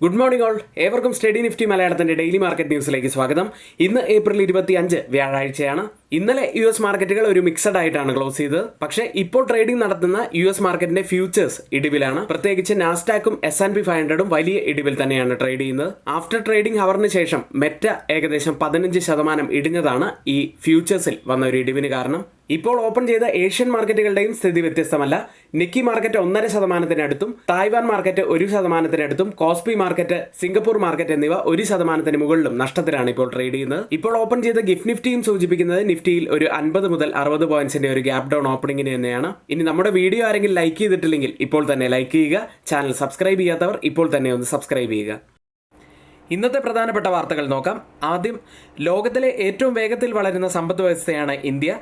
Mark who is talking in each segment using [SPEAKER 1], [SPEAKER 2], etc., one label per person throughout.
[SPEAKER 1] Good morning all, ഏവർക്കും study Nifty മലയാളത്തിന്റെ daily market ന്യൂസിലേക്ക് സ്വാഗതം. ഇന്ന് ഏപ്രിൽ 25 വ്യാഴാഴ്ചയാണ്. ഇന്നലെ US മാർക്കറ്റുകൾ ഒരു മിക്സഡ് ആയിട്ടാണ് ക്ലോസ് ചെയ്തത്. പക്ഷേ ഇപ്പോൾ ട്രേഡിംഗ് നടത്തുന്ന US മാർക്കറ്റിന്റെ ഫ്യൂച്ചേഴ്സ് ഇടിവിലാണ്. പ്രത്യേകിച്ച് നാസ്ഡാക്കും S&P 500ഉം വലിയ ഇടിവിൽ തന്നെയാണ് ട്രേഡ് ചെയ്യുന്നത്. ആഫ്റ്റർ ട്രേഡിംഗ് ഹവറിന് ശേഷം മെറ്റ ഏകദേശം 15% ഇടിഞ്ഞതാണ് ഈ ഫ്യൂച്ചേഴ്സിൽ വന്ന ഒരു ഇടിവിന് കാരണം. ഇപ്പോൾ ഓപ്പൺ ചെയ്ത ഏഷ്യൻ മാർക്കറ്റുകളുടെയും സ്ഥിതി വ്യത്യസ്തമല്ല. Nikki market 1.5% Taiwan market 1% KOSPI market, Singapore market എന്നിവ 1% മുകളിലും നഷ്ടത്തിലാണ് ഇപ്പോൾ ട്രേഡ് ചെയ്യുന്നത്. ഇപ്പോൾ ഓപ്പൺ ചെയ്ത ഗിഫ്റ്റ് നിഫ്റ്റിയും സൂചിപ്പിക്കുന്നത് നിഫ്റ്റിയിൽ ഒരു 50 മുതൽ 60 പോയിന്റ്സിന്റെ ഒരു ഗ്യാപ് ഡൗൺ ഓപ്പണിംഗിന് തന്നെയാണ്. ഇനി നമ്മുടെ വീഡിയോ ആരെങ്കിലും ലൈക്ക് ചെയ്തിട്ടില്ലെങ്കിൽ ഇപ്പോൾ തന്നെ ലൈക്ക് ചെയ്യുക. ചാനൽ സബ്സ്ക്രൈബ് ചെയ്യാത്തവർ ഇപ്പോൾ തന്നെ ഒന്ന് സബ്സ്ക്രൈബ് ചെയ്യുക. ഇന്നത്തെ പ്രധാനപ്പെട്ട വാർത്തകൾ നോക്കാം. ആദ്യം, ലോകത്തിലെ ഏറ്റവും വേഗത്തിൽ വളരുന്ന സമ്പദ് വ്യവസ്ഥയാണ് ഇന്ത്യ.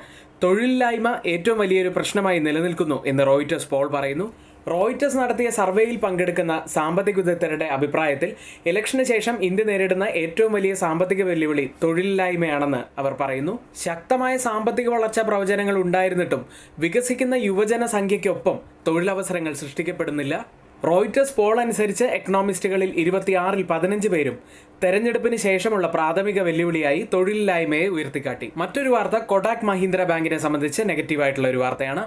[SPEAKER 1] തൊഴിലില്ലായ്മ ഏറ്റവും വലിയൊരു പ്രശ്നമായി നിലനിൽക്കുന്നു എന്ന് റോയിറ്റേഴ്സ് പോൾ പറയുന്നു. റോയിറ്റേഴ്സ് നടത്തിയ സർവേയിൽ പങ്കെടുക്കുന്ന സാമ്പത്തിക വിദഗ്ധരുടെ അഭിപ്രായത്തിൽ ഇലക്ഷന് ശേഷം ഇന്ത്യ നേരിടുന്ന ഏറ്റവും വലിയ സാമ്പത്തിക വെല്ലുവിളി തൊഴിലില്ലായ്മയാണെന്ന് അവർ പറയുന്നു. ശക്തമായ സാമ്പത്തിക വളർച്ചാ പ്രവചനങ്ങൾ ഉണ്ടായിരുന്നിട്ടും വികസിക്കുന്ന യുവജന സംഖ്യയ്ക്കൊപ്പം തൊഴിലവസരങ്ങൾ സൃഷ്ടിക്കപ്പെടുന്നില്ല. റോയിറ്റേഴ്സ് പോൾ അനുസരിച്ച് എക്കണോമിസ്റ്റുകളിൽ 26-ൽ 15 പേരും തെരഞ്ഞെടുപ്പിന് ശേഷമുള്ള പ്രാഥമിക വെല്ലുവിളിയായി തൊഴിലില്ലായ്മയെ ഉയർത്തിക്കാട്ടി. മറ്റൊരു വാർത്ത കൊടാക് മഹീന്ദ്ര ബാങ്കിനെ സംബന്ധിച്ച് നെഗറ്റീവായിട്ടുള്ള ഒരു വാർത്തയാണ്.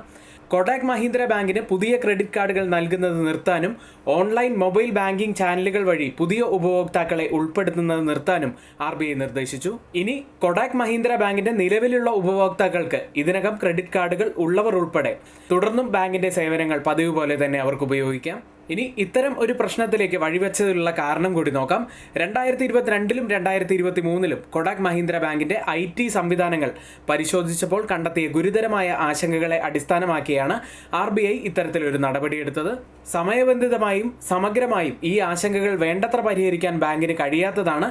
[SPEAKER 1] കൊടാക് മഹീന്ദ്ര ബാങ്കിന് പുതിയ ക്രെഡിറ്റ് കാർഡുകൾ നൽകുന്നത് നിർത്താനും ഓൺലൈൻ മൊബൈൽ ബാങ്കിംഗ് ചാനലുകൾ വഴി പുതിയ ഉപഭോക്താക്കളെ ഉൾപ്പെടുത്തുന്നത് നിർത്താനും RBI നിർദ്ദേശിച്ചു. ഇനി കൊടാക് മഹീന്ദ്ര ബാങ്കിന്റെ നിലവിലുള്ള ഉപഭോക്താക്കൾക്ക് ഇതിനകം ക്രെഡിറ്റ് കാർഡുകൾ ഉള്ളവർ ഉൾപ്പെടെ തുടർന്നും ബാങ്കിന്റെ സേവനങ്ങൾ പതിവ് പോലെ തന്നെ അവർക്ക് ഉപയോഗിക്കാം. ഇനി ഇത്തരം ഒരു പ്രശ്നത്തിലേക്ക് വഴിവെച്ചതിലുള്ള കാരണം കൂടി നോക്കാം. 2022-ലും 2023-ലും കൊടാക് മഹീന്ദ്ര ബാങ്കിന്റെ IT സംവിധാനങ്ങൾ പരിശോധിച്ചപ്പോൾ കണ്ടെത്തിയ ഗുരുതരമായ ആശങ്കകളെ അടിസ്ഥാനമാക്കിയാണ് RBI ഇത്തരത്തിലൊരു നടപടിയെടുത്തത്. സമയബന്ധിതമായും സമഗ്രമായും ഈ ആശങ്കകൾ വേണ്ടത്ര പരിഹരിക്കാൻ ബാങ്കിന് കഴിയാത്തതാണ്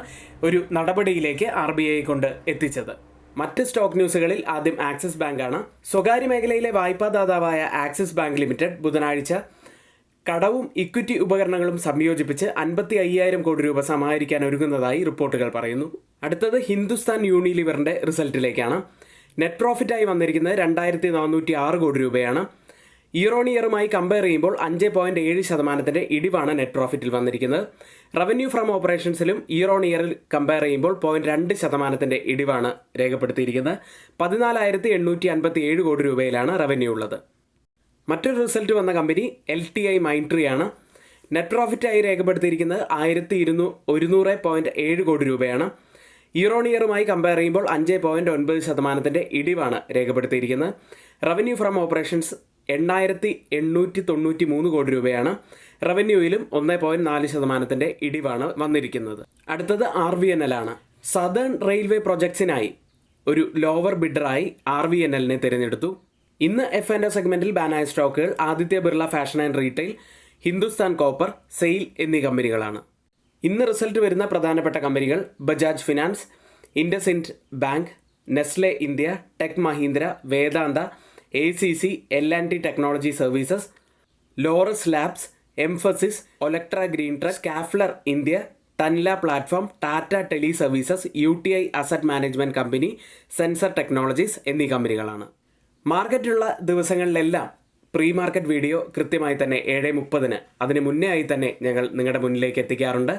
[SPEAKER 1] ഒരു നടപടിയിലേക്ക് RBI കൊണ്ട് എത്തിച്ചത്. മറ്റ് സ്റ്റോക്ക് ന്യൂസുകളിൽ ആദ്യം ആക്സിസ് ബാങ്കാണ്. സ്വകാര്യ മേഖലയിലെ വായ്പാദാതാവായ ആക്സിസ് ബാങ്ക് ലിമിറ്റഡ് ബുധനാഴ്ച കടവും ഇക്വിറ്റി ഉപകരണങ്ങളും സംയോജിപ്പിച്ച് 55,000 കോടി രൂപ സമാഹരിക്കാൻ ഒരുങ്ങുന്നതായി റിപ്പോർട്ടുകൾ പറയുന്നു. അടുത്തത് ഹിന്ദുസ്ഥാൻ യൂണിലിവറിന്റെ റിസൾട്ടിലേക്കാണ്. നെറ്റ് പ്രോഫിറ്റായി വന്നിരിക്കുന്നത് 2,406 കോടി രൂപയാണ്. ഇയർ ഓൺ ഇയറുമായി കമ്പയർ ചെയ്യുമ്പോൾ 5.7% ഇടിവാണ് നെറ്റ് പ്രോഫിറ്റിൽ വന്നിരിക്കുന്നത്. റവന്യൂ ഫ്രം ഓപ്പറേഷൻസിലും ഇയർ ഓൺ ഇയറിൽ കമ്പയർ ചെയ്യുമ്പോൾ 0.2% ഇടിവാണ് രേഖപ്പെടുത്തിയിരിക്കുന്നത്. 14,857 കോടി രൂപയിലാണ് റവന്യൂ ഉള്ളത്. മറ്റൊരു റിസൾട്ട് വന്ന കമ്പനി LTI മൈൻട്രി ആണ്. നെറ്റ് പ്രോഫിറ്റായി രേഖപ്പെടുത്തിയിരിക്കുന്നത് 1,100.7 കോടി രൂപയാണ്. ഇയർ ഓൺ ഇയറുമായി കമ്പയർ ചെയ്യുമ്പോൾ 5.9% ഇടിവാണ് രേഖപ്പെടുത്തിയിരിക്കുന്നത്. റവന്യൂ ഫ്രം ഓപ്പറേഷൻസ് 8,893 കോടി രൂപയാണ്. റവന്യൂയിലും 1.4% ഇടിവാണ് വന്നിരിക്കുന്നത്. അടുത്തത് RVNL ആണ്. സദേൺ റെയിൽവേ പ്രൊജക്ട്സിനായി ഒരു ലോവർ ബിഡറായി RVNLനെ തിരഞ്ഞെടുത്തു. ഇന്ന് F&O സെഗ്മെന്റിൽ ബാനായ സ്റ്റോക്കുകൾ Aditya Birla Fashion and Retail, Hindustan Copper, SAIL എന്നീ കമ്പനികളാണ്. ഇന്ന് റിസൾട്ട് വരുന്ന പ്രധാനപ്പെട്ട കമ്പനികൾ Bajaj Finance, IndusInd Bank, Nestle India, Tech Mahindra, Vedanta, ACC, L&T Technology Services, Laurus Labs, Mphasis, Olectra Greentech, Schaeffler India, Tanla Platform, Tata Teleservices, UTI Asset Management Company, Zensar Technologies എന്നീ കമ്പനികളാണ്. മാർക്കറ്റിലുള്ള ദിവസങ്ങളിലെല്ലാം pre market video കൃത്യമായി തന്നെ 7:30 അതിന് മുന്നേ ആയി തന്നെ ഞങ്ങൾ നിങ്ങളുടെ മുന്നിലേക്ക് എത്തിക്കാറുണ്ട്.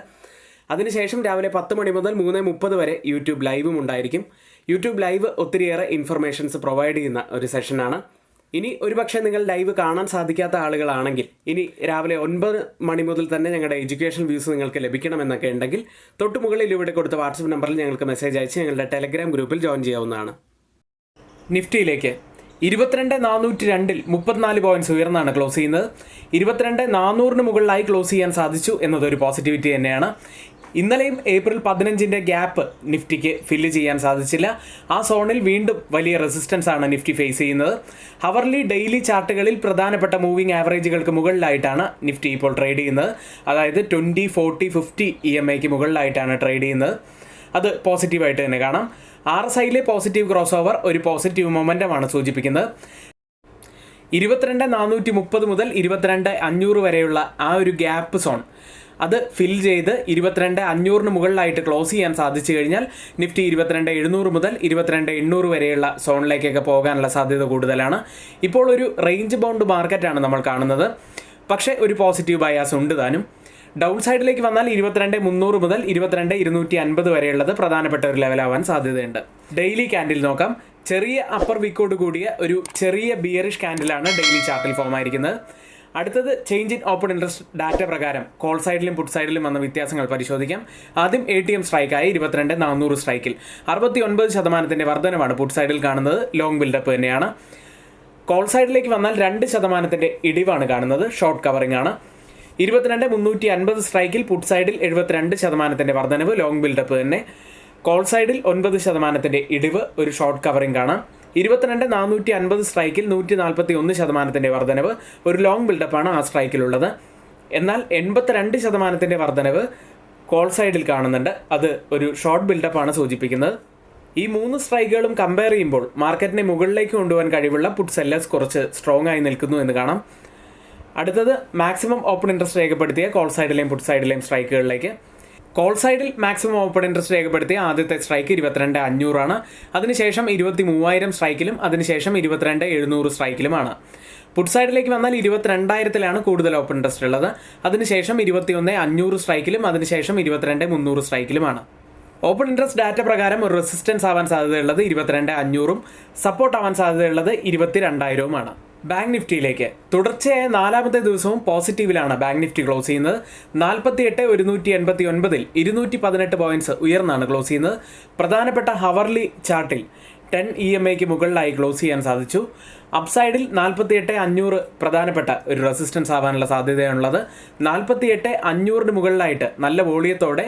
[SPEAKER 1] അതിനുശേഷം രാവിലെ 10 മണി മുതൽ 3:30 വരെ യൂട്യൂബ് ലൈവും ഉണ്ടായിരിക്കും. യൂട്യൂബ് ലൈവ് ഒത്തിരിയേറെ ഇൻഫർമേഷൻസ് പ്രൊവൈഡ് ചെയ്യുന്ന ഒരു സെഷനാണ്. ഇനി ഒരുപക്ഷെ നിങ്ങൾ ലൈവ് കാണാൻ സാധിക്കാത്ത ആളുകളാണെങ്കിൽ ഇനി രാവിലെ 9 മണി മുതൽ തന്നെ ഞങ്ങളുടെ എഡ്യൂക്കേഷൻ വ്യൂസ് നിങ്ങൾക്ക് ലഭിക്കണമെന്നൊക്കെ ഉണ്ടെങ്കിൽ തൊട്ട് മുകളിൽ ഇവിടെ കൊടുത്ത വാട്സപ്പ് നമ്പറിൽ ഞങ്ങൾക്ക് മെസ്സേജ് അയച്ച് ഞങ്ങളുടെ ടെലഗ്രാം ഗ്രൂപ്പിൽ ജോയിൻ ചെയ്യാവുന്നതാണ്. നിഫ്റ്റിയിലേക്ക് 22,402-ൽ 34 പോയിന്റ്സ് ഉയർന്നാണ് ക്ലോസ് ചെയ്യുന്നത്. 22,400-ന് മുകളിലായി ക്ലോസ് ചെയ്യാൻ സാധിച്ചു എന്നതൊരു പോസിറ്റിവിറ്റി തന്നെയാണ്. ഇന്നലെയും ഏപ്രിൽ 15-ന്റെ ഗ്യാപ്പ് നിഫ്റ്റിക്ക് ഫില്ല് ചെയ്യാൻ സാധിച്ചില്ല. ആ സോണിൽ വീണ്ടും വലിയ റെസിസ്റ്റൻസ് ആണ് നിഫ്റ്റി ഫേസ് ചെയ്യുന്നത്. ഹവർലി ഡെയിലി ചാർട്ടുകളിൽ പ്രധാനപ്പെട്ട മൂവിംഗ് ആവറേജുകൾക്ക് മുകളിലായിട്ടാണ് നിഫ്റ്റി ഇപ്പോൾ ട്രേഡ് ചെയ്യുന്നത്. അതായത് 20, 40, 50 EMAയ്ക്ക് മുകളിലായിട്ടാണ് ട്രേഡ് ചെയ്യുന്നത്. അത് പോസിറ്റീവായിട്ട് തന്നെ കാണാം. RSIയിലെ പോസിറ്റീവ് ക്രോസ് ഓവർ ഒരു പോസിറ്റീവ് മൊമെൻ്റമാണ് സൂചിപ്പിക്കുന്നത്. 22,430 മുതൽ 22,500 വരെയുള്ള ആ ഒരു ഗ്യാപ്പ് സോൺ അത് ഫിൽ ചെയ്ത് 22,500 മുകളിലായിട്ട് ക്ലോസ് ചെയ്യാൻ സാധിച്ചു കഴിഞ്ഞാൽ നിഫ്റ്റി 22,700 മുതൽ 22,800 വരെയുള്ള സോണിലേക്കൊക്കെ പോകാനുള്ള സാധ്യത കൂടുതലാണ്. ഇപ്പോൾ ഒരു റേഞ്ച് ബൗണ്ട് മാർക്കറ്റാണ് നമ്മൾ കാണുന്നത്. പക്ഷേ ഒരു പോസിറ്റീവ് ബയാസ് ഉണ്ട് താനും. ഡൗൺ സൈഡിലേക്ക് വന്നാൽ 22,300 മുതൽ 22,250 വരെയുള്ളത് പ്രധാനപ്പെട്ട ഒരു ലെവലാവാൻ സാധ്യതയുണ്ട്. ഡെയിലി ക്യാൻഡിൽ നോക്കാം. ചെറിയ അപ്പർ വീക്കോട് കൂടിയ ഒരു ചെറിയ ബിയറിഷ് ക്യാൻഡിലാണ് ഡെയിലി ചാർട്ടിൽ ഫോം ആയിരിക്കുന്നത്. അടുത്തത് change in open interest data പ്രകാരം കോൾ സൈഡിലും പുട്ട് സൈഡിലും വന്ന വ്യത്യാസങ്ങൾ പരിശോധിക്കാം. ആദ്യം ATM സ്ട്രൈക്കായി 22,400 സ്ട്രൈക്കിൽ 69% വർധനമാണ് പുട്ട് സൈഡിൽ കാണുന്നത്. ലോങ് ബിൽഡപ്പ് തന്നെയാണ്. കോൾ സൈഡിലേക്ക് വന്നാൽ 2% ഇടിവാണ് കാണുന്നത്. ഷോർട്ട് കവറിംഗ് ആണ്. 22,350 സ്ട്രൈക്കിൽ പുട്ട് സൈഡിൽ 72% വർധനവ്. ലോങ് ബിൽഡപ്പ് തന്നെ. കോൾ സൈഡിൽ 9% ഇടിവ്, ഒരു ഷോർട്ട് കവറിംഗ് കാണാം. 22,450 സ്ട്രൈക്കിൽ 141% വർധനവ്, ഒരു ലോങ് ബിൽഡപ്പാണ് ആ സ്ട്രൈക്കിലുള്ളത്. എന്നാൽ 82% വർധനവ് കോൾ സൈഡിൽ കാണുന്നുണ്ട്. അത് ഒരു ഷോർട്ട് ബിൽഡപ്പാണ് സൂചിപ്പിക്കുന്നത്. ഈ 3 സ്ട്രൈക്കുകളും കമ്പയർ ചെയ്യുമ്പോൾ മാർക്കറ്റിനെ മുകളിലേക്ക് കൊണ്ടുപോകാൻ കഴിവുള്ള പുട്ട് സെല്ലേഴ്സ് കുറച്ച് സ്ട്രോങ് ആയി നിൽക്കുന്നു എന്ന് കാണാം. അടുത്തത് മാക്സിമം ഓപ്പൺ ഇൻട്രസ്റ്റ് രേഖപ്പെടുത്തിയ കോൾ സൈഡിലെയും പുട്ട് സൈഡിലെയും സ്ട്രൈക്കുകളിലേക്ക്. കോൾ സൈഡിൽ മാക്സിമം ഓപ്പൺ ഇൻട്രസ്റ്റ് രേഖപ്പെടുത്തിയ ആദ്യത്തെ സ്ട്രൈക്ക് 22,500 ആണ്. അതിനുശേഷം 23,000 സ്ട്രൈക്കിലും അതിനുശേഷം 22,700 സ്ട്രൈക്കിലുമാണ്. പുട്ട് സൈഡിലേക്ക് വന്നാൽ 22,000-ലാണ് കൂടുതൽ ഓപ്പൺ ഇൻട്രസ്റ്റ് ഉള്ളത്. അതിനുശേഷം 21,500 സ്ട്രൈക്കിലും അതിനുശേഷം 22,300 സ്ട്രൈക്കിലുമാണ്. ഓപ്പൺ ഇൻട്രസ്റ്റ് ഡാറ്റ പ്രകാരം ഒരു റെസിസ്റ്റൻസ് ആവാൻ സാധ്യതയുള്ളത് 22,500-ഉം സപ്പോർട്ട് ആവാൻ സാധ്യതയുള്ളത് 22,000-ഉമാണ്. ബാങ്ക് നിഫ്റ്റിയിലേക്ക് തുടർച്ചയായ 4ാമത്തെ ദിവസവും പോസിറ്റീവിലാണ് ബാങ്ക് നിഫ്റ്റി ക്ലോസ് ചെയ്യുന്നത്. 48,189-ൽ 218 പോയിന്റ്സ് ഉയർന്നാണ് ക്ലോസ് ചെയ്യുന്നത്. പ്രധാനപ്പെട്ട ഹവർലി ചാർട്ടിൽ 10 EMAയ്ക്ക് മുകളിലായി ക്ലോസ് ചെയ്യാൻ സാധിച്ചു. അപ്സൈഡിൽ 48,500 പ്രധാനപ്പെട്ട ഒരു റെസിസ്റ്റൻസ് ആവാനുള്ള സാധ്യതയാണുള്ളത്. 48,500-ന് മുകളിലായിട്ട് നല്ല വോളിയത്തോടെ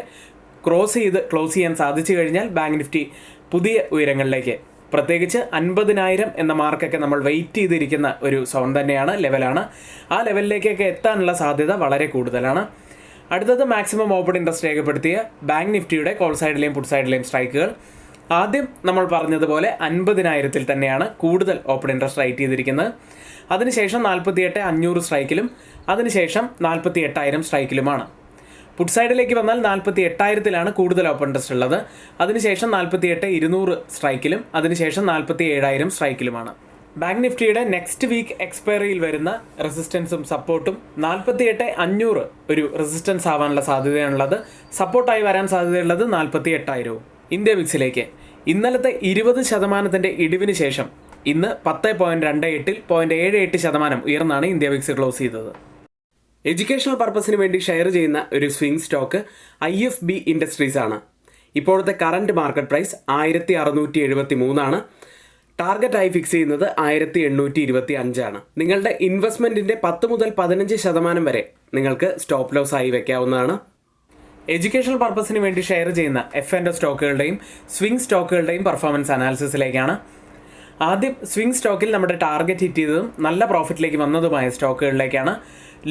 [SPEAKER 1] ക്രോസ് ചെയ്ത് ചെയ്യാൻ സാധിച്ചു കഴിഞ്ഞാൽ ബാങ്ക് നിഫ്റ്റി പുതിയ ഉയരങ്ങളിലേക്ക്, പ്രത്യേകിച്ച് 50,000 എന്ന മാർക്കൊക്കെ നമ്മൾ വെയിറ്റ് ചെയ്തിരിക്കുന്ന ഒരു സോൺ തന്നെയാണ്, ലെവലാണ്. ആ ലെവലിലേക്കൊക്കെ എത്താനുള്ള സാധ്യത വളരെ കൂടുതലാണ്. അടുത്തത് മാക്സിമം ഓപ്പൺ ഇൻട്രസ്റ്റ് രേഖപ്പെടുത്തിയ ബാങ്ക് നിഫ്റ്റിയുടെ കോൾ സൈഡിലെയും പുട്ട് സൈഡിലെയും സ്ട്രൈക്കുകൾ. ആദ്യം നമ്മൾ പറഞ്ഞതുപോലെ 50,000-ൽ തന്നെയാണ് കൂടുതൽ ഓപ്പൺ ഇൻട്രസ്റ്റ് റൈറ്റ് ചെയ്തിരിക്കുന്നത്. അതിനുശേഷം 48,500 സ്ട്രൈക്കിലും അതിനുശേഷം 48,000 സ്ട്രൈക്കിലുമാണ്. പുട്ട് സൈഡിലേക്ക് വന്നാൽ 48,000-ലാണ് കൂടുതൽ ഓപ്പൺ ഇൻട്രസ്റ്റ് ഉള്ളത്. അതിനുശേഷം 48,200 സ്ട്രൈക്കിലും അതിനുശേഷം 47,000 സ്ട്രൈക്കിലുമാണ്. ബാങ്ക് നിഫ്റ്റിയുടെ നെക്സ്റ്റ് വീക്ക് എക്സ്പയറിയിൽ വരുന്ന റെസിസ്റ്റൻസും സപ്പോർട്ടും 48,500 ഒരു റെസിസ്റ്റൻസ് ആവാനുള്ള സാധ്യതയാണുള്ളത്. സപ്പോർട്ടായി വരാൻ സാധ്യതയുള്ളത് 48,000-ഉം. ഇന്ത്യ വിക്സിലേക്ക് ഇന്നലത്തെ 20% ഇടിവിന് ശേഷം ഇന്ന് 10.28-ൽ 0.78% ഉയർന്നാണ് ഇന്ത്യ വിക്സ് ക്ലോസ് ചെയ്തത്. എഡ്യൂക്കേഷണൽ പർപ്പസിന് വേണ്ടി ഷെയർ ചെയ്യുന്ന ഒരു സ്വിംഗ് സ്റ്റോക്ക് IFB ഇൻഡസ്ട്രീസ് ആണ്. ഇപ്പോഴത്തെ കറണ്ട് മാർക്കറ്റ് പ്രൈസ് 1,673 ആണ്. ടാർഗറ്റായി ഫിക്സ് ചെയ്യുന്നത് 1,825 ആണ്. നിങ്ങളുടെ ഇൻവെസ്റ്റ്മെൻറ്റിൻ്റെ 10 മുതൽ 15% വരെ നിങ്ങൾക്ക് സ്റ്റോപ്പ് ലോസ് ആയി വെക്കാവുന്നതാണ്. എഡ്യൂക്കേഷണൽ പർപ്പസിന് വേണ്ടി ഷെയർ ചെയ്യുന്ന F&O സ്റ്റോക്കുകളുടെയും സ്വിംഗ് സ്റ്റോക്കുകളുടെയും പെർഫോമൻസ് അനാലിസിസിലേക്കാണ്. ആദ്യം സ്വിംഗ് സ്റ്റോക്കിൽ നമ്മുടെ ടാർഗറ്റ് ഹിറ്റ് ചെയ്തതും നല്ല പ്രോഫിറ്റിലേക്ക് വന്നതുമായ സ്റ്റോക്കുകളിലേക്കാണ്.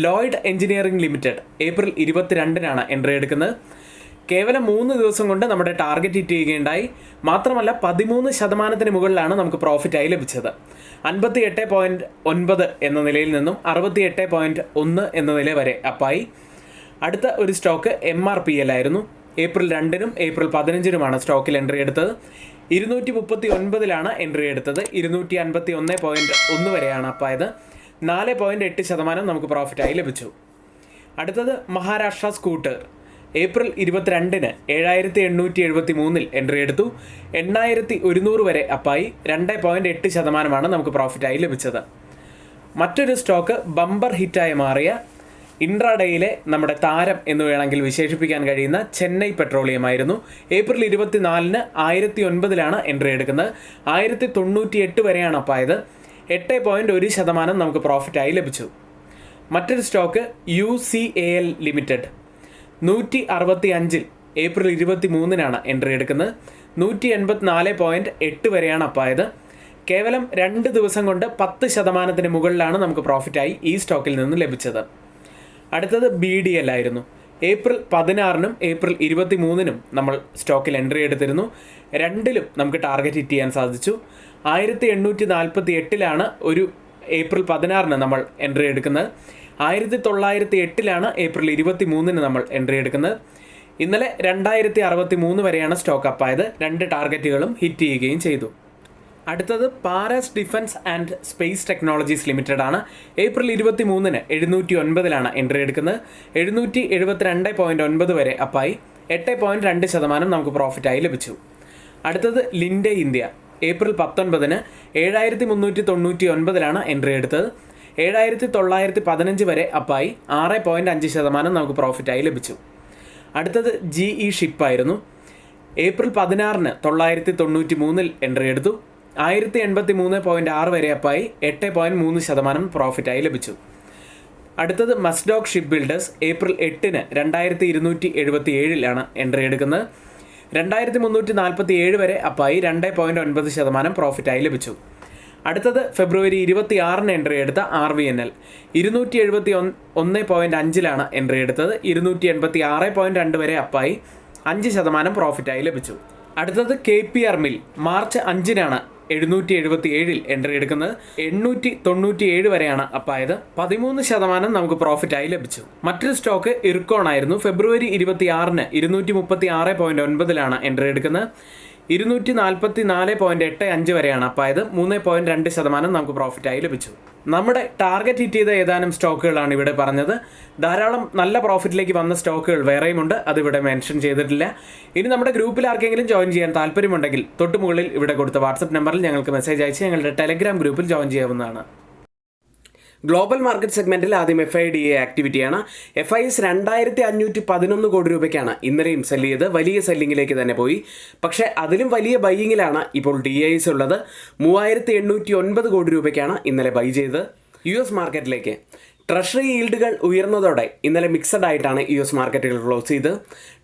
[SPEAKER 1] ലോയിഡ് എഞ്ചിനീയറിംഗ് ലിമിറ്റഡ് ഏപ്രിൽ 22-നാണ് എൻട്രി എടുക്കുന്നത്. കേവലം 3 ദിവസം കൊണ്ട് നമ്മുടെ ടാർഗറ്റ് ഹിറ്റ് ചെയ്യുകയുണ്ടായി. മാത്രമല്ല 13% മുകളിലാണ് നമുക്ക് പ്രോഫിറ്റായി ലഭിച്ചത്. 58.9 എന്ന നിലയിൽ നിന്നും 68.1 എന്ന നില വരെ അപ്പായി. അടുത്ത ഒരു സ്റ്റോക്ക് MRPL ആയിരുന്നു. ഏപ്രിൽ 2-നും ഏപ്രിൽ 15-നുമാണ് സ്റ്റോക്കിൽ എൻട്രി എടുത്തത്. 239-ലാണ് എൻട്രി എടുത്തത്. 251.1 വരെയാണ് അപ്പായത്. 4.8% നമുക്ക് പ്രോഫിറ്റായി ലഭിച്ചു. അടുത്തത് മഹാരാഷ്ട്ര സ്കൂട്ടർ ഏപ്രിൽ 22-ന് 7,873-ൽ എൻട്രി എടുത്തു. 8,100 വരെ അപ്പായി. 2.8% നമുക്ക് പ്രോഫിറ്റായി ലഭിച്ചത്. മറ്റൊരു സ്റ്റോക്ക് ബമ്പർ ഹിറ്റായി മാറിയ ഇൻട്രാഡേയിലെ നമ്മുടെ താരം എന്ന് വേണമെങ്കിൽ വിശേഷിപ്പിക്കാൻ കഴിയുന്ന ചെന്നൈ പെട്രോളിയം ആയിരുന്നു. ഏപ്രിൽ 24-ന് 1,009-ലാണ് എൻട്രി എടുക്കുന്നത്. 1,098 വരെയാണ് അപ്പായത്. 8.1% നമുക്ക് പ്രോഫിറ്റായി ലഭിച്ചു. മറ്റൊരു സ്റ്റോക്ക് UCAL ലിമിറ്റഡ് 165-ൽ ഏപ്രിൽ 23-നാണ് എൻട്രി എടുക്കുന്നത്. 184.8 വരെയാണ് അപ്പായത്. കേവലം 2 ദിവസം കൊണ്ട് 10% മുകളിലാണ് നമുക്ക് പ്രോഫിറ്റായി ഈ സ്റ്റോക്കിൽ നിന്ന് ലഭിച്ചത്. അടുത്തത് BDL ആയിരുന്നു. ഏപ്രിൽ 16-നും ഏപ്രിൽ 23-നും നമ്മൾ സ്റ്റോക്കിൽ എൻട്രി എടുത്തിരുന്നു. 2-ലും നമുക്ക് ടാർഗറ്റ് ഹിറ്റ് ചെയ്യാൻ സാധിച്ചു. 1,848-ലാണ് ഒരു ഏപ്രിൽ 16-ന് നമ്മൾ എൻട്രി എടുക്കുന്നത്. 1908 ഏപ്രിൽ 23 നമ്മൾ എൻട്രി എടുക്കുന്നത്. ഇന്നലെ 2063 വരെയാണ് സ്റ്റോക്ക് അപ്പായത്. 2 ടാർഗറ്റുകളും ഹിറ്റ് ചെയ്യുകയും ചെയ്തു. അടുത്തത് Paras Defence and Space Technologies Limited ആണ്. ഏപ്രിൽ 23 709 എൻട്രി എടുക്കുന്നത്. 772.9 വരെ അപ്പായി. 8.2% നമുക്ക് പ്രോഫിറ്റായി ലഭിച്ചു. അടുത്തത് ലിൻഡെ ഇന്ത്യ. ഏപ്രിൽ 19 7399 എൻട്രി എടുത്തത്. 7915 വരെ അപ്പായി. 6.5% നമുക്ക് പ്രോഫിറ്റായി ലഭിച്ചു. അടുത്തത് GE ഷിപ്പായിരുന്നു. ഏപ്രിൽ 16 993 എൻട്രി എടുത്തു. 1083.6 വരെ അപ്പായി. 8.3% പ്രോഫിറ്റായി ലഭിച്ചു. അടുത്തത് മസ്ഡോക് ഷിപ്പ് ബിൽഡേഴ്സ്. ഏപ്രിൽ 8 2277 എൻട്രി എടുക്കുന്നത്. 2347 വരെ അപ്പായി. 2.9% പ്രോഫിറ്റായി ലഭിച്ചു. അടുത്തത് ഫെബ്രുവരി 26 എൻട്രി എടുത്ത RVNL. 271.5 എൻട്രി എടുത്തത്. 286.2 വരെ അപ്പായി. 5% പ്രോഫിറ്റായി ലഭിച്ചു. അടുത്തത് KPR മിൽ. മാർച്ച് 5 777 എൻട്രി എടുക്കുന്നത്. 897 വരെയാണ് അപ്പായത്. 13% നമുക്ക് പ്രോഫിറ്റായി ലഭിച്ചു. മറ്റൊരു സ്റ്റോക്ക് ഇർക്കോൺ ആയിരുന്നു. ഫെബ്രുവരി 26 236.9 എൻട്രി എടുക്കുന്നത്. 244.85 വരെയാണ് അപ്പായത്. 3.2% നമുക്ക് പ്രോഫിറ്റായി ലഭിച്ചു. നമ്മുടെ ടാർഗറ്റ് ഹിറ്റ് ചെയ്ത ഏതാനും സ്റ്റോക്കുകളാണ് ഇവിടെ പറഞ്ഞത്. ധാരാളം നല്ല പ്രോഫിറ്റിലേക്ക് വന്ന സ്റ്റോക്കുകൾ വേറെയുമുണ്ട്, അതിവിടെ മെൻഷൻ ചെയ്തിട്ടില്ല. ഇനി നമ്മുടെ ഗ്രൂപ്പിൽ ആർക്കെങ്കിലും ജോയിൻ ചെയ്യാൻ താല്പര്യമുണ്ടെങ്കിൽ തൊട്ട് മുകളിൽ ഇവിടെ കൊടുത്ത വാട്സപ്പ് നമ്പറിൽ ഞങ്ങൾക്ക് മെസ്സേജ് അയച്ച് ഞങ്ങളുടെ ടെലഗ്രാം ഗ്രൂപ്പിൽ ജോയിൻ ചെയ്യാവുന്നതാണ്. ഗ്ലോബൽ മാർക്കറ്റ് സെഗ്മെന്റിൽ ആദ്യം FIDA ആക്ടിവിറ്റിയാണ്. FIS 2511 കോടി രൂപയ്ക്കാണ് ഇന്നലെയും സെല്ല് ചെയ്ത് വലിയ സെല്ലിങ്ങിലേക്ക് തന്നെ പോയി. പക്ഷേ അതിലും വലിയ ബൈയിങ്ങിലാണ് ഇപ്പോൾ DIS ഉള്ളത്. 3809 കോടി രൂപയ്ക്കാണ് ഇന്നലെ ബൈ ചെയ്തത്. US മാർക്കറ്റിലേക്ക് ട്രഷറി ഈൽഡുകൾ ഉയർന്നതോടെ ഇന്നലെ മിക്സഡ് ആയിട്ടാണ് US മാർക്കറ്റുകൾ ക്ലോസ് ചെയ്ത്.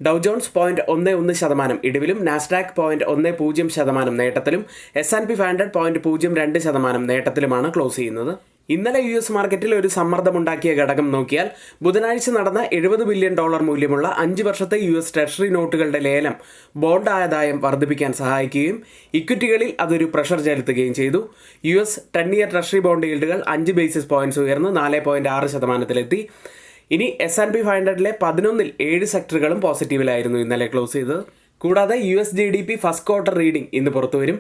[SPEAKER 1] ഡൗ ജോൺസ് 0.11% ഇടിവിലും, നാസ്ഡാക്ക് 0.10% നേട്ടത്തിലും, S&P 500 0.02% നേട്ടത്തിലുമാണ് ക്ലോസ് ചെയ്യുന്നത്. ഇന്നലെ US മാർക്കറ്റിൽ ഒരു സമ്മർദ്ദമുണ്ടാക്കിയ ഘടകം നോക്കിയാൽ ബുധനാഴ്ച നടന്ന $70 ബില്യൺ മൂല്യമുള്ള 5 വർഷത്തെ US ട്രഷറി നോട്ടുകളുടെ ലേലം ബോണ്ട് ആദായം വർദ്ധിപ്പിക്കാൻ സഹായിക്കുകയും ഇക്വിറ്റികളിൽ അതൊരു പ്രഷർ ചെലുത്തുകയും ചെയ്തു. US 10-year ട്രഷറി ബോണ്ട് ഈൽഡുകൾ 5 ബേസിസ് പോയിന്റ്സ് ഉയർന്ന് 4.6%-ലെത്തി. ഇനി S&P 500-ലെ 11-ൽ 7 സെക്ടറുകളും പോസിറ്റീവിലായിരുന്നു ഇന്നലെ ക്ലോസ് ചെയ്തത്. കൂടാതെ US GDP first quarter reading ഇന്ന് പുറത്തുവരും.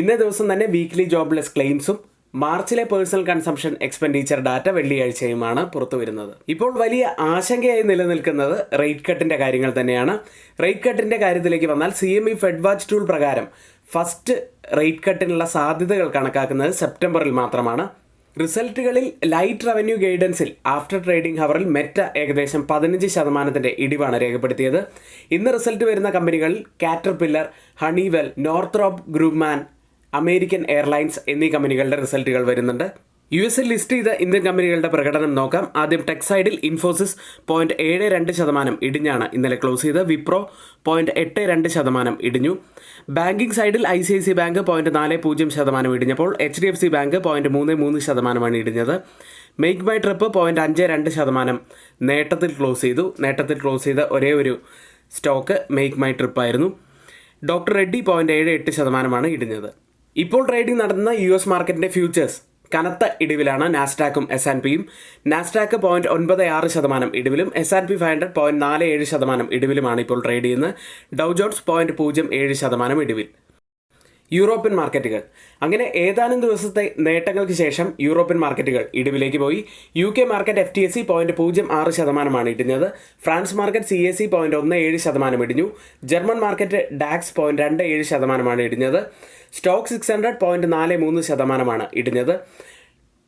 [SPEAKER 1] ഇന്നേ ദിവസം തന്നെ വീക്ക്ലി ജോബ്ലെസ് ക്ലെയിംസും മാർച്ചിലെ പേഴ്സണൽ കൺസംഷൻ എക്സ്പെൻഡിച്ചർ ഡാറ്റ വെള്ളിയാഴ്ചയുമാണ് പുറത്തു വരുന്നത്. ഇപ്പോൾ വലിയ ആശങ്കയായി നിലനിൽക്കുന്നത് റേറ്റ് കട്ടിൻ്റെ കാര്യങ്ങൾ തന്നെയാണ്. റേറ്റ് കട്ടിൻ്റെ കാര്യത്തിലേക്ക് വന്നാൽ CME ഫെഡ് വാച്ച് ടൂൾ പ്രകാരം ഫസ്റ്റ് റേറ്റ് കട്ടിനുള്ള സാധ്യതകൾ കണക്കാക്കുന്നത് സെപ്റ്റംബറിൽ മാത്രമാണ്. റിസൾട്ടുകളിൽ ലൈറ്റ് റവന്യൂ ഗൈഡൻസിൽ ആഫ്റ്റർ ട്രേഡിംഗ് ഹവറിൽ മെറ്റ ഏകദേശം 15% ഇടിവാണ് രേഖപ്പെടുത്തിയത്. ഇന്ന് റിസൾട്ട് വരുന്ന കമ്പനികളിൽ Caterpillar, Honeywell, Northrop Grumman, American Airlines എന്നീ കമ്പനികളുടെ റിസൾട്ടുകൾ വരുന്നുണ്ട്. US ലിസ്റ്റ് ചെയ്ത ഇന്ത്യൻ കമ്പനികളുടെ പ്രകടനം നോക്കാം. ആദ്യം ടെക് സൈഡിൽ ഇൻഫോസിസ് 0.72% ഇടിഞ്ഞാണ് ഇന്നലെ ക്ലോസ് ചെയ്ത്. വിപ്രോ 0.82% ഇടിഞ്ഞു. ബാങ്കിംഗ് സൈഡിൽ ICICI ബാങ്ക് 0.40% ഇടിഞ്ഞപ്പോൾ HDFC ബാങ്ക് 0.33% ഇടിഞ്ഞത്. മേക്ക് മൈ ട്രിപ്പ് 0.52% നേട്ടത്തിൽ ക്ലോസ് ചെയ്തു. നേട്ടത്തിൽ ക്ലോസ് ചെയ്ത ഒരേ ഒരു സ്റ്റോക്ക് മേക്ക് മൈ ട്രിപ്പ് ആയിരുന്നു. ഡോക്ടർ റെഡ്ഡി 0.78% ഇടിഞ്ഞത്. ഇപ്പോൾ ട്രേഡിംഗ് നടത്തുന്ന US മാർക്കറ്റിൻ്റെ ഫ്യൂച്ചേഴ്സ് കനത്ത ഇടിവിലാണ്. നാസ്ഡാക്കും S&Pയും. നാസ്ഡാക്ക് 0.96% ഇടിവിലും, S&P 500 0.47% ഇടിവിലുമാണ് ഇപ്പോൾ ട്രേഡ് ചെയ്യുന്നത്. ഡൗ ജോൺസ് 0.07% ഇടിവിൽ. യൂറോപ്യൻ മാർക്കറ്റുകൾ അങ്ങനെ ഏതാനും ദിവസത്തെ നേട്ടങ്ങൾക്ക് ശേഷം യൂറോപ്യൻ മാർക്കറ്റുകൾ ഇടിവിലേക്ക് പോയി. UK മാർക്കറ്റ് FTSE 0.06% ഇടിഞ്ഞത്. ഫ്രാൻസ് മാർക്കറ്റ് CAC 0.17% ഇടിഞ്ഞു. ജർമ്മൻ മാർക്കറ്റ് DAX 0.27% ഇടിഞ്ഞത്. സ്റ്റോക്ക് 600 0.43% ഇടിഞ്ഞത്.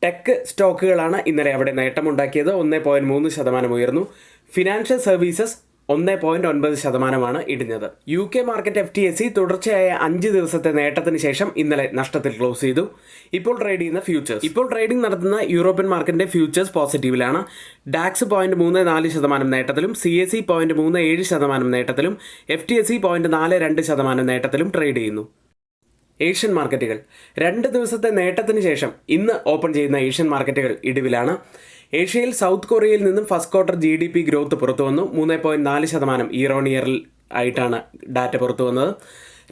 [SPEAKER 1] ടെക് സ്റ്റോക്കുകളാണ് ഇന്നലെ അവിടെ നേട്ടമുണ്ടാക്കിയത്. 1.3% ഉയർന്നു. ഫിനാൻഷ്യൽ സർവീസസ് 1.9% ഇടിഞ്ഞത്. UK മാർക്കറ്റ് FTSE തുടർച്ചയായ 5 ദിവസത്തെ നേട്ടത്തിന് ശേഷം ഇന്നലെ നഷ്ടത്തിൽ ക്ലോസ് ചെയ്തു. ഇപ്പോൾ ട്രേഡ് ചെയ്യുന്ന ഫ്യൂച്ചേഴ്സ്. ഇപ്പോൾ ട്രേഡിംഗ് നടത്തുന്ന യൂറോപ്യൻ മാർക്കറ്റിന്റെ ഫ്യൂച്ചേഴ്സ് പോസിറ്റീവിലാണ്. DAX 0.34% നേട്ടത്തിലും, CAC 0.37% നേട്ടത്തിലും, FTSE 0.42% നേട്ടത്തിലും ട്രേഡ് ചെയ്യുന്നു. ഏഷ്യൻ മാർക്കറ്റുകൾ 2 ദിവസത്തെ നേട്ടത്തിന് ശേഷം ഇന്ന് ഓപ്പൺ ചെയ്യുന്ന ഏഷ്യൻ മാർക്കറ്റുകൾ ഇടിവിലാണ്. ഏഷ്യയിൽ സൗത്ത് കൊറിയയിൽ നിന്നും ഫസ്റ്റ് ക്വാർട്ടർ GDP ഗ്രോത്ത് പുറത്തു വന്നു. 3.4% ഇയർ ഓൺ ഇയറിൽ ആയിട്ടാണ് ഡാറ്റ പുറത്തു വന്നത്.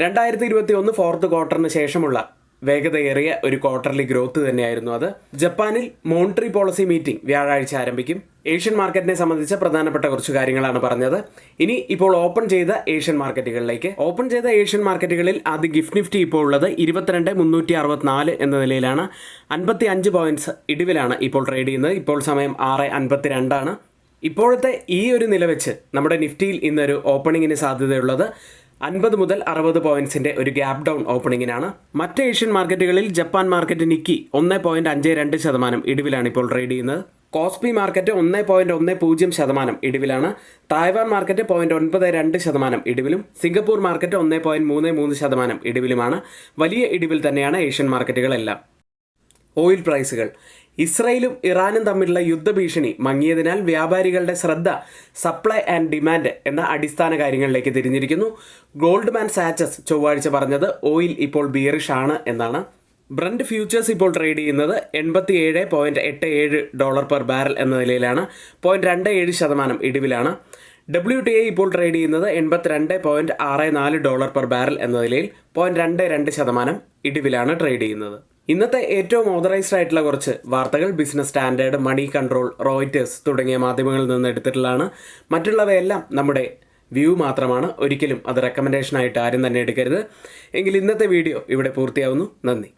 [SPEAKER 1] 2021 ഫോർത്ത് ക്വാർട്ടറിന് ശേഷമുള്ള വേഗതയേറിയ ഒരു ക്വാർട്ടർലി ഗ്രോത്ത് തന്നെയായിരുന്നു അത്. ജപ്പാനിൽ മോണിറ്ററി പോളിസി മീറ്റിംഗ് വ്യാഴാഴ്ച ആരംഭിക്കും. ഏഷ്യൻ മാർക്കറ്റിനെ സംബന്ധിച്ച പ്രധാനപ്പെട്ട കുറച്ച് കാര്യങ്ങളാണ് പറഞ്ഞത്. ഇനി ഇപ്പോൾ ഓപ്പൺ ചെയ്ത ഏഷ്യൻ മാർക്കറ്റുകളിലേക്ക്. ഓപ്പൺ ചെയ്ത ഏഷ്യൻ മാർക്കറ്റുകളിൽ ആദ്യം ഗിഫ്റ്റ് നിഫ്റ്റി ഇപ്പോൾ ഉള്ളത് 22,364 എന്ന നിലയിലാണ്. 55 പോയിന്റ്സ് ഇടിവിലാണ് ഇപ്പോൾ ട്രേഡ് ചെയ്യുന്നത്. ഇപ്പോൾ സമയം 6:52 ഇപ്പോഴത്തെ ഈ ഒരു നില വെച്ച് നമ്മുടെ നിഫ്റ്റിയിൽ ഇന്നൊരു ഓപ്പണിങ്ങിന് സാധ്യതയുള്ളത് 50 മുതൽ 60 പോയിന്റ്സിന്റെ ഒരു ഗ്യാപ് ഡൗൺ ഓപ്പണിങ്ങിനാണ്. മറ്റ് ഏഷ്യൻ മാർക്കറ്റുകളിൽ ജപ്പാൻ മാർക്കറ്റ് നിക്കി 1.52% ഇടിവിലാണ് ഇപ്പോൾ ട്രേഡ് ചെയ്യുന്നത്. കോസ്പി മാർക്കറ്റ് 1.10% ഇടിവിലാണ്. തായ്വാൻ മാർക്കറ്റ് 0.92% ഇടിവിലും സിംഗപ്പൂർ മാർക്കറ്റ് 1.33% ഇടിവിലുമാണ്. വലിയ ഇടിവിൽ തന്നെയാണ് ഏഷ്യൻ മാർക്കറ്റുകളെല്ലാം. ഓയിൽ പ്രൈസുകൾ. ഇസ്രയേലും ഇറാനും തമ്മിലുള്ള യുദ്ധഭീഷണി മങ്ങിയതിനാൽ വ്യാപാരികളുടെ ശ്രദ്ധ സപ്ലൈ ആൻഡ് ഡിമാൻഡ് എന്ന അടിസ്ഥാന കാര്യങ്ങളിലേക്ക് തിരിഞ്ഞിരിക്കുന്നു. ഗോൾഡ്മാൻ സാച്ചസ് ചൊവ്വാഴ്ച പറഞ്ഞത് ഓയിൽ ഇപ്പോൾ ബിയറിഷ് ആണ് എന്നാണ്. ബ്രന്റ് ഫ്യൂച്ചേഴ്സ് ഇപ്പോൾ ട്രേഡ് ചെയ്യുന്നത് $87.87 പെർ ബാരൽ എന്ന നിലയിലാണ്. 0.27% ഇടിവിലാണ്. WTI ഇപ്പോൾ ട്രേഡ് ചെയ്യുന്നത് $82.64 പെർ ബാരൽ എന്ന നിലയിൽ 0.22% ഇടിവിലാണ് ട്രേഡ് ചെയ്യുന്നത്. ഇന്നത്തെ ഏറ്റവും ഓതറൈസ്ഡ് ആയിട്ടുള്ള കുറച്ച് വാർത്തകൾ business standard, money control, Reuters തുടങ്ങിയ മാധ്യമങ്ങളിൽ നിന്ന് എടുത്തിട്ടുള്ളതാണ്. മറ്റുള്ളവയെല്ലാം നമ്മുടെ വ്യൂ മാത്രമാണ്. ഒരിക്കലും അത് റെക്കമെൻഡേഷനായിട്ട് ആരും തന്നെ എടുക്കരുത്. എങ്കിൽ ഇന്നത്തെ വീഡിയോ ഇവിടെ പൂർത്തിയാവുന്നു. നന്ദി.